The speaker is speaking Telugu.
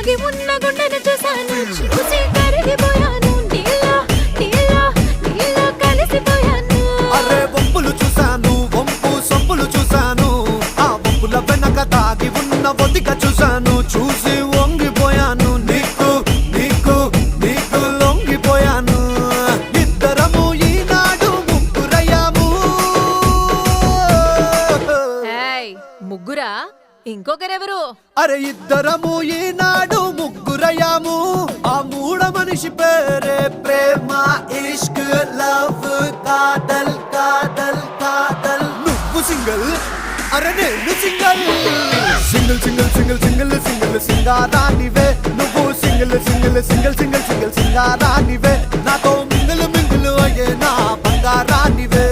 దాగి ఉన్న గుండెను చూశాను, చూసి కరిగిపోయాను, నీలా నీలా నీలా కలిసిపోయాను. అరే వంపులు చూశాను, వంపు సొంపులు చూశాను, ఆ వంపుల వెనక దాగి ఉన్న ఒదిక చూశాను, చూసి వంగిపోయాను, నీకు నీకు నీకు లొంగిపోయాను. ఇద్దరము ఈనాడు ముగ్గురయ్యాము. ముగ్గురా? ఇంకొకరెవరు? అరే ఇద్దరము ఈనాడు ముగ్గురయ్యాము, ఆ మూడ మనిషి పేరే ప్రేమ, ఇష్క్, లవ్, కాదల్ కాదల్ కాదల్. నువ్వు సింగిల్, అరే నేను single. Single single single single single సింగారానివే నువ్వు, single single single single single సింగారానివే, నాతో మింగిల్ మింగిల్ అయ్యే నా బంగారానివే.